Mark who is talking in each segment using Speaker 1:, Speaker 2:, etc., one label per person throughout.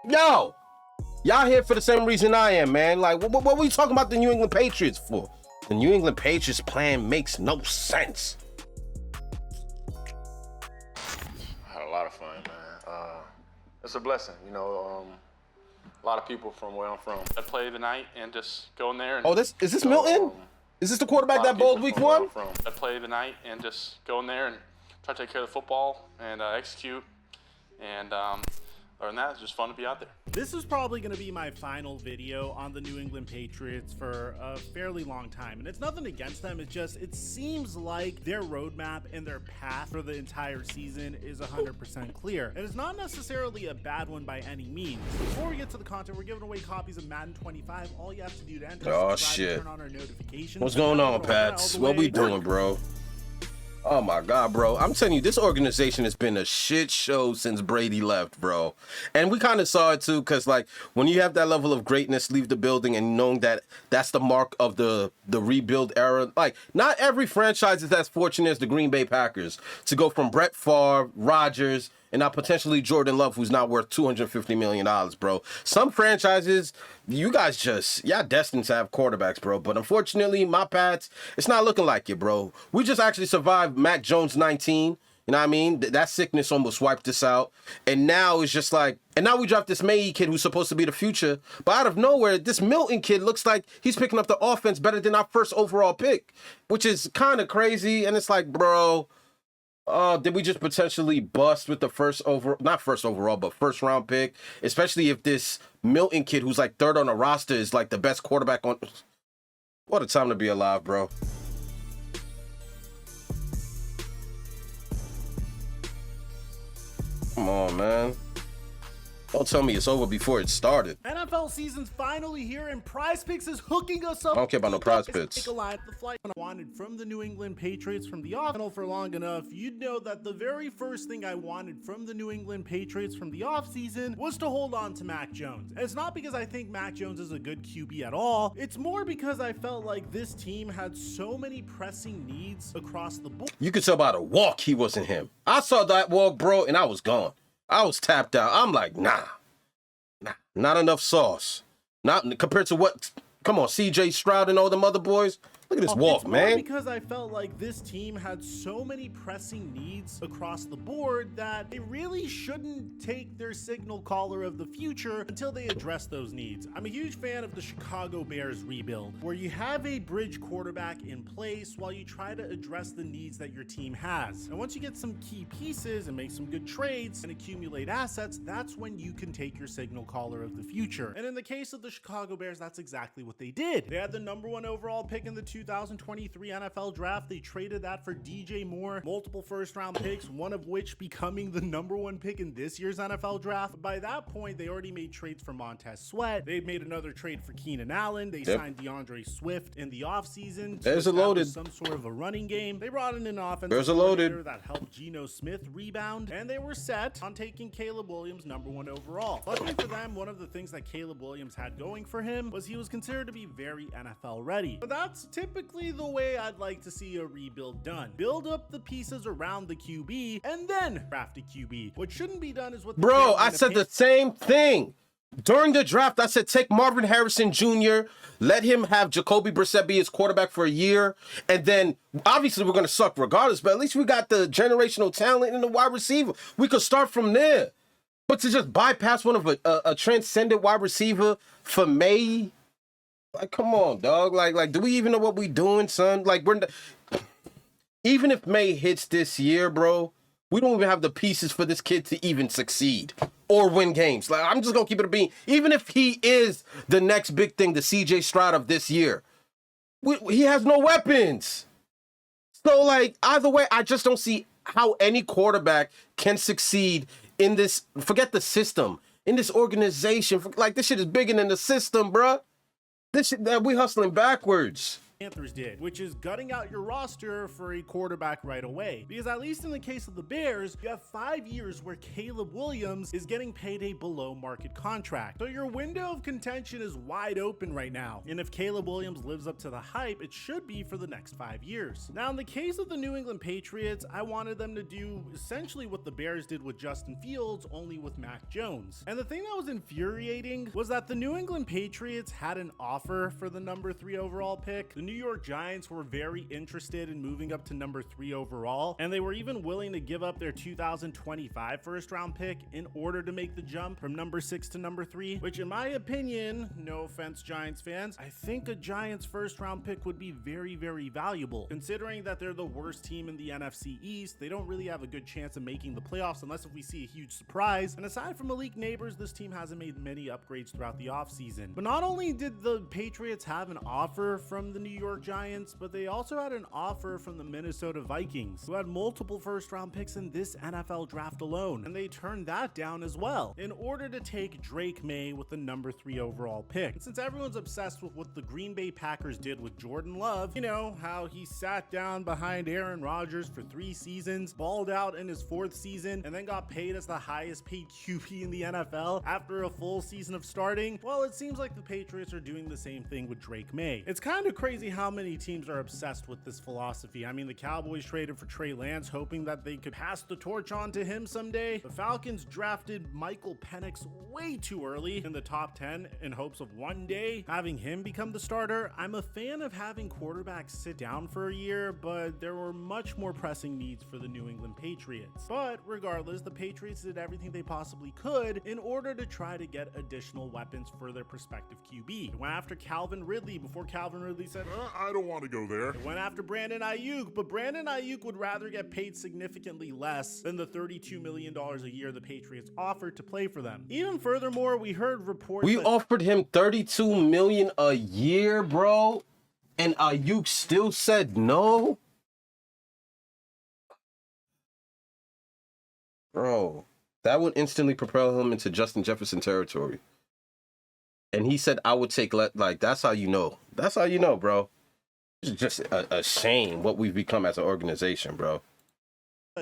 Speaker 1: Yo, y'all here for the same reason I am, man. Like, what are we talking about the New England Patriots for? The New England Patriots plan makes no sense.
Speaker 2: I had a lot of fun, man. It's a blessing, you know. A lot of people from where I'm from.
Speaker 3: I play tonight and just go in there. And
Speaker 1: Oh, is this Milton? Is this the quarterback that bowled week 1?
Speaker 3: I play tonight and just go in there and try to take care of the football and execute. And other than that, it's just fun to be out there.
Speaker 4: This is probably going to be my final video on the New England Patriots for a fairly long time. And it's nothing against them. It's just, it seems like their roadmap and their path for the entire season is 100% clear. And it's not necessarily a bad one by any means. Before we get to the content, we're giving away copies of Madden 25. All you have to do to enter is subscribe and turn on our notifications.
Speaker 1: What's going on, Pats? What we doing, bro? Oh my God, bro. I'm telling you, this organization has been a shit show since Brady left, bro. And we kind of saw it too, because like when you have that level of greatness leave the building and knowing that that's the mark of the rebuild era, like not every franchise is as fortunate as the Green Bay Packers to go from Brett Favre, Rodgers, and now potentially Jordan Love, who's not worth $250 million, bro. Some franchises, you guys y'all destined to have quarterbacks, bro. But unfortunately, my Pats, it's not looking like it, bro. We just actually survived Mac Jones 19. You know what I mean? That sickness almost wiped us out. And now it's just like, and now we dropped this Maye kid who's supposed to be the future. But out of nowhere, this Milton kid looks like he's picking up the offense better than our first overall pick, which is kind of crazy. And it's like, bro, did we just potentially bust with the first round pick? Especially if this Milton kid who's like third on the roster is like the best quarterback on. What a time to be alive, bro. Come on, man. Don't tell me it's over before it started.
Speaker 4: NFL season's finally here, and Prize Picks is hooking us up.
Speaker 1: I don't care about no Prize Picks.
Speaker 4: Take a line. The flight I wanted from the New England Patriots from the off for long enough, you'd know that the very first thing I wanted from the New England Patriots from the offseason was to hold on to Mac Jones. And it's not because I think Mac Jones is a good QB at all. It's more because I felt like this team had so many pressing needs across the board.
Speaker 1: You could tell by the walk he wasn't him. I saw that walk, bro, and I was gone. I was tapped out. I'm like, nah, not enough sauce. Not compared to what, come on, CJ Stroud and all them other boys. Look at this walk,
Speaker 4: it's
Speaker 1: man.
Speaker 4: Because I felt like this team had so many pressing needs across the board that they really shouldn't take their signal caller of the future until they address those needs. I'm a huge fan of the Chicago Bears rebuild, where you have a bridge quarterback in place while you try to address the needs that your team has. And once you get some key pieces and make some good trades and accumulate assets, that's when you can take your signal caller of the future. And in the case of the Chicago Bears, that's exactly what they did. They had the #1 overall pick in the 2023 NFL draft. They traded that for DJ Moore, multiple first-round picks, one of which becoming the #1 pick in this year's NFL draft. By that point, they already made trades for Montez Sweat. They made another trade for Keenan Allen. They signed DeAndre Swift in the offseason.
Speaker 1: There's a loaded.
Speaker 4: Some sort of a running game. They brought in an offensive
Speaker 1: There's a loaded
Speaker 4: that helped Geno Smith rebound, and they were set on taking Caleb Williams #1 overall. Luckily for them, one of the things that Caleb Williams had going for him was he was considered to be very NFL ready. But that's typically the way I'd like to see a rebuild done. Build up the pieces around the QB and then draft a QB. What shouldn't be done is what
Speaker 1: Bro, I said the same thing. During the draft, I said take Marvin Harrison Jr., let him have Jacoby Brissett be his quarterback for a year, and then obviously we're going to suck regardless, but at least we got the generational talent in the wide receiver. We could start from there. But to just bypass one of a transcendent wide receiver for Maye, like, come on, dog. Like, do we even know what we doing, son? Like, even if Maye hits this year, bro, we don't even have the pieces for this kid to even succeed or win games. Like, I'm just gonna keep it a bean. Even if he is the next big thing, the CJ Stroud of this year, he has no weapons. So, like, either way, I just don't see how any quarterback can succeed in this. Forget the system. In this organization, like, this shit is bigger than the system, bruh. This shit that we hustling backwards.
Speaker 4: Panthers did, which is gutting out your roster for a quarterback right away. Because at least in the case of the Bears, you have 5 years where Caleb Williams is getting paid a below market contract. So your window of contention is wide open right now. And if Caleb Williams lives up to the hype, it should be for the next 5 years. Now, in the case of the New England Patriots, I wanted them to do essentially what the Bears did with Justin Fields, only with Mac Jones. And the thing that was infuriating was that the New England Patriots had an offer for the number 3 overall pick. The New York Giants were very interested in moving up to number 3 overall, and they were even willing to give up their 2025 first round pick in order to make the jump from number 6 to number 3, which in my opinion, no offense Giants fans, I think a Giants first round pick would be very, very valuable. Considering that they're the worst team in the NFC East, they don't really have a good chance of making the playoffs unless if we see a huge surprise. And aside from Malik Neighbors, this team hasn't made many upgrades throughout the offseason. But not only did the Patriots have an offer from the New York Giants, but they also had an offer from the Minnesota Vikings, who had multiple first round picks in this NFL draft alone. And they turned that down as well in order to take Drake May with the number 3 overall pick. And since everyone's obsessed with what the Green Bay Packers did with Jordan Love, you know, how he sat down behind Aaron Rodgers for 3 seasons, balled out in his 4th season, and then got paid as the highest paid QB in the NFL after a full season of starting. Well, it seems like the Patriots are doing the same thing with Drake May. It's kind of crazy how many teams are obsessed with this philosophy. I mean, the Cowboys traded for Trey Lance, hoping that they could pass the torch on to him someday. The Falcons drafted Michael Penix way too early in the top 10 in hopes of one day having him become the starter. I'm a fan of having quarterbacks sit down for a year, but there were much more pressing needs for the New England Patriots. But regardless, the Patriots did everything they possibly could in order to try to get additional weapons for their prospective QB. They went after Calvin Ridley before Calvin Ridley said,
Speaker 5: I don't want to go there.
Speaker 4: They went after Brandon Ayuk, but Brandon Ayuk would rather get paid significantly less than the $32 million a year the Patriots offered to play for them. Even furthermore, we heard reports
Speaker 1: We offered him $32 million a year, bro, and Ayuk still said no. Bro, that would instantly propel him into Justin Jefferson territory. And he said, I would take, like, that's how you know. That's how you know, bro. It's just a shame what we've become as an organization, bro.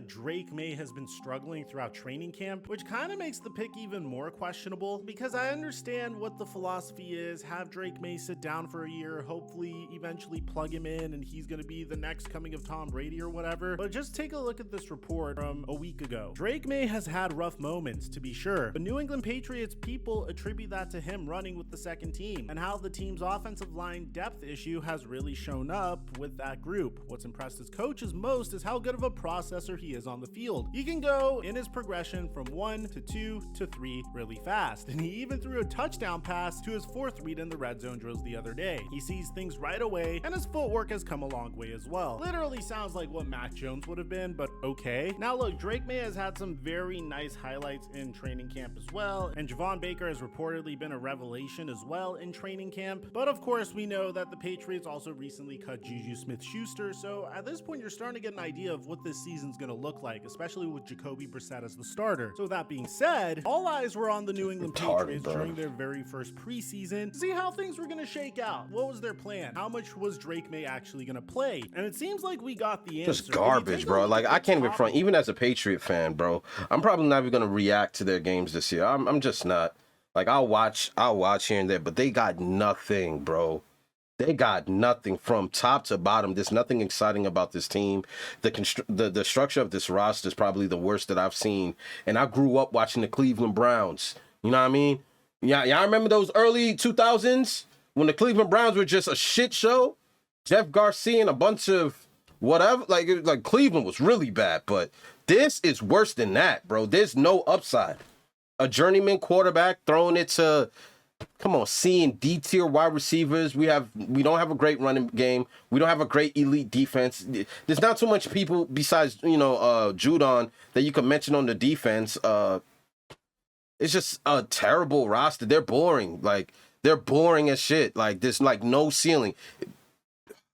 Speaker 4: Drake May has been struggling throughout training camp, which kind of makes the pick even more questionable, because I understand what the philosophy is. Have Drake May sit down for a year, hopefully eventually plug him in, and he's going to be the next coming of Tom Brady or whatever. But just take a look at this report from a week ago. Drake May has had rough moments, to be sure, but New England Patriots people attribute that to him running with the second team, and how the team's offensive line depth issue has really shown up with that group. What's impressed his coaches most is how good of a processor he is on the field. He can go in his progression from 1 to 2 to 3 really fast, and he even threw a touchdown pass to his 4th read in the red zone drills the other day. He sees things right away, and his footwork has come a long way as well. Literally sounds like what Mac Jones would have been, but okay. Now look, Drake May has had some very nice highlights in training camp as well, and Javon Baker has reportedly been a revelation as well in training camp. But of course, we know that the Patriots also recently cut Juju Smith-Schuster, so at this point, you're starting to get an idea of what this season's going to look like, especially with Jacoby Brissett as the starter. So with that being said, all eyes were on the New England Patriots during their very first preseason to see how things were going to shake out. What was their plan? How much was Drake May actually going to play? And it seems like we got the answer.
Speaker 1: Just garbage, bro. Like, I can't even front, even as a Patriot fan, bro. I'm probably not even going to react to their games this year. I'm just not. Like, I'll watch here and there, but they got nothing, bro. They got nothing from top to bottom. There's nothing exciting about this team. The structure of this roster is probably the worst that I've seen. And I grew up watching the Cleveland Browns. You know what I mean? Yeah, y'all remember those early 2000s when the Cleveland Browns were just a shit show? Jeff Garcia and a bunch of whatever. Like Cleveland was really bad, but this is worse than that, bro. There's no upside. A journeyman quarterback throwing it to, come on, C and D tier wide receivers. We don't have a great running game. We don't have a great elite defense. There's not too much people besides, Judon that you can mention on the defense. It's just a terrible roster. They're boring. Like, they're boring as shit. Like, there's like no ceiling.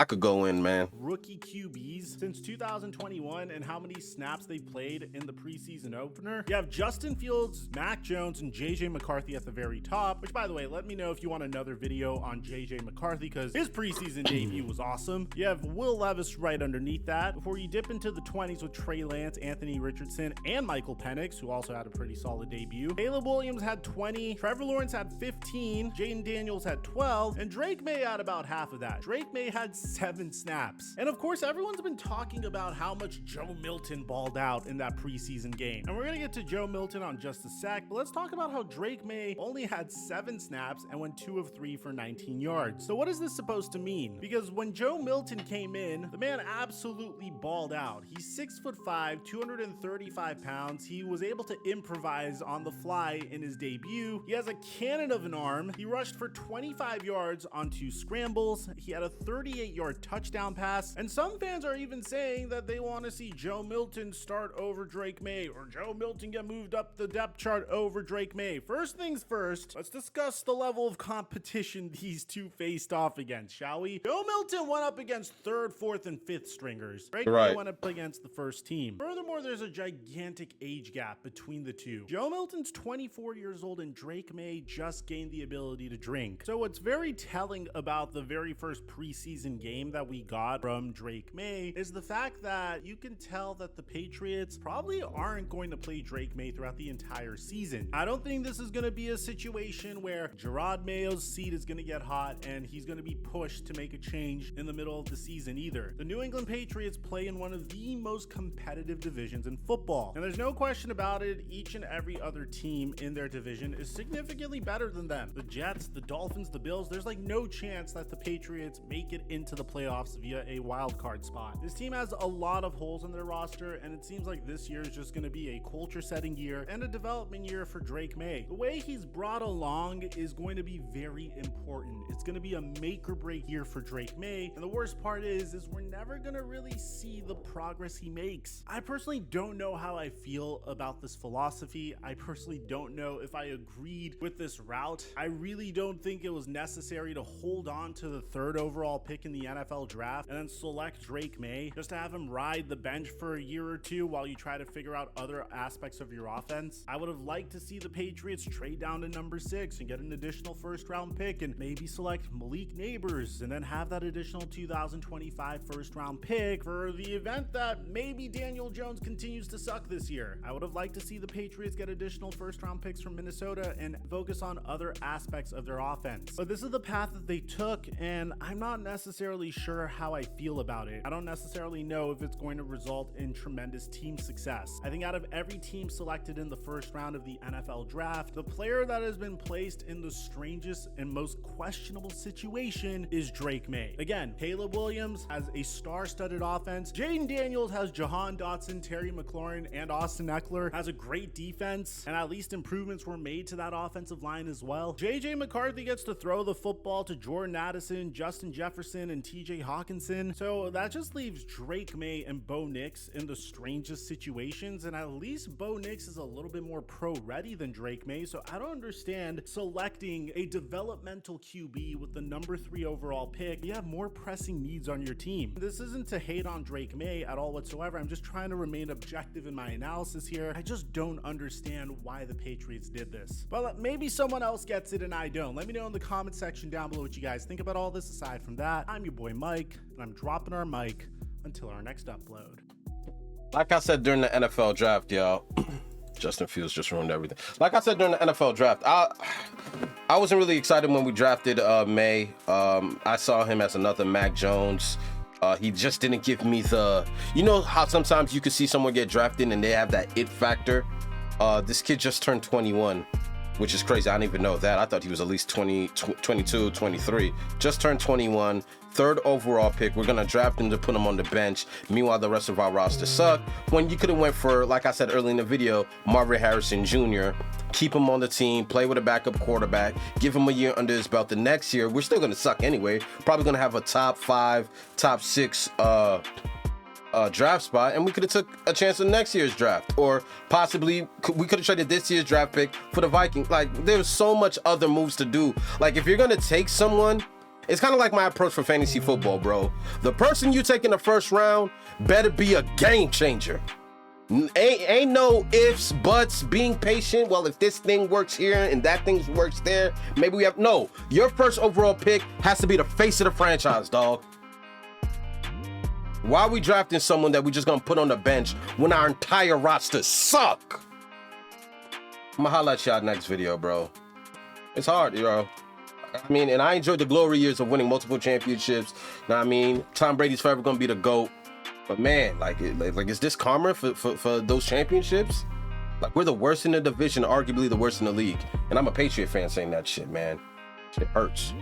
Speaker 1: I could go in, man.
Speaker 4: rookie QBs since 2021 and how many snaps they played in the preseason opener. You have Justin Fields, Mac Jones, and JJ McCarthy at the very top, which, by the way, let me know if you want another video on JJ McCarthy because his preseason debut was awesome. You have Will Levis right underneath that before you dip into the 20s with Trey Lance, Anthony Richardson, and Michael Penix, who also had a pretty solid debut. Caleb Williams had 20, Trevor Lawrence had 15, Jaden Daniels had 12, and Drake May had about half of that. Drake May had 7 snaps. And of course, everyone's been talking about how much Joe Milton balled out in that preseason game. And we're gonna get to Joe Milton on just a sec, but let's talk about how Drake May only had 7 snaps and went 2 of 3 for 19 yards. So what is this supposed to mean? Because when Joe Milton came in, the man absolutely balled out. He's 6'5", 235 pounds. He was able to improvise on the fly in his debut. He has a cannon of an arm. He rushed for 25 yards on 2 scrambles. He had a 38-yard touchdown pass. And some fans are even saying that they want to see Joe Milton start over Drake May, or Joe Milton get moved up the depth chart over Drake May. First things first, let's discuss the level of competition these two faced off against, shall we? Joe Milton went up against 3rd, 4th, and 5th stringers. Drake May went up against the first team. Furthermore, there's a gigantic age gap between the two. Joe Milton's 24 years old and Drake May just gained the ability to drink. So what's very telling about the very first preseason game that we got from Drake May is the fact that you can tell that the Patriots probably aren't going to play Drake May throughout the entire season. I don't think this is going to be a situation where Gerard Mayo's seat is going to get hot and he's going to be pushed to make a change in the middle of the season either. The New England Patriots play in one of the most competitive divisions in football. And there's no question about it, each and every other team in their division is significantly better than them. The Jets, the Dolphins, the Bills, there's like no chance that the Patriots make it into the playoffs via a wild card spot. This team has a lot of holes in their roster, and it seems like this year is just going to be a culture setting year and a development year for Drake May. The way he's brought along is going to be very important. It's going to be a make or break year for Drake May, and the worst part is we're never going to really see the progress he makes. I personally don't know how I feel about this philosophy. I personally don't know if I agreed with this route. I really don't think it was necessary to hold on to the 3rd overall pick in the NFL draft and then select Drake May just to have him ride the bench for a year or two while you try to figure out other aspects of your offense. I would have liked to see the Patriots trade down to number 6 and get an additional 1st round pick and maybe select Malik Neighbors and then have that additional 2025 1st round pick for the event that maybe Daniel Jones continues to suck this year. I would have liked to see the Patriots get additional 1st round picks from Minnesota and focus on other aspects of their offense. But this is the path that they took, and I'm not necessarily sure how I feel about it. I don't necessarily know if it's going to result in tremendous team success. I think out of every team selected in the 1st round of the NFL draft, the player that has been placed in the strangest and most questionable situation is Drake May. Again, Caleb Williams has a star-studded offense. Jaden Daniels has Jahan Dotson, Terry McLaurin, and Austin Eckler, has a great defense, and at least improvements were made to that offensive line as well. JJ McCarthy gets to throw the football to Jordan Addison, Justin Jefferson, and TJ Hawkinson. So that just leaves Drake May and Bo Nix in the strangest situations, and at least Bo Nix is a little bit more pro-ready than Drake May, so I don't understand selecting a developmental QB with the number 3 overall pick. You have more pressing needs on your team. This isn't to hate on Drake May at all whatsoever. I'm just trying to remain objective in my analysis here. I just don't understand why the Patriots did this. But maybe someone else gets it and I don't. Let me know in the comment section down below what you guys think about all this. Aside from that, I'm your boy Mike, and I'm dropping our mic until our next upload.
Speaker 1: Like I said during the NFL draft, y'all, Justin Fields just ruined everything. Like I said during the NFL draft, I wasn't really excited when we drafted May. I saw him as another Mac Jones. He just didn't give me the, you know how sometimes you could see someone get drafted and they have that it factor. This kid just turned 21, which is crazy. I didn't even know that. I thought he was at least 20, 22, 23. Just turned 21, 3rd overall pick. We're gonna draft him to put him on the bench. Meanwhile, the rest of our roster suck. When you could have went for, like I said earlier in the video, Marvin Harrison Jr., keep him on the team, play with a backup quarterback, give him a year under his belt. The next year, we're still gonna suck anyway. Probably gonna have a top 5, top 6 draft spot, and we could have took a chance in next year's draft, or possibly we could have traded this year's draft pick for the Vikings. Like, there's so much other moves to do. Like, if you're gonna take someone It's kind of like my approach for fantasy football, bro. The person you take in the first round better be a game changer. Ain't no ifs, buts, being patient. Well, if this thing works here and that thing works there, maybe we have... No, your first overall pick has to be the face of the franchise, dog. Why are we drafting someone that we just gonna put on the bench when our entire roster suck? I'm gonna holla at y'all next video, bro. It's hard, yo. I mean, and I enjoyed the glory years of winning multiple championships. Know what I mean? Tom Brady's forever gonna be the GOAT. But man, like is this karma for those championships? Like, we're the worst in the division, arguably the worst in the league. And I'm a Patriot fan saying that shit, man. Shit hurts.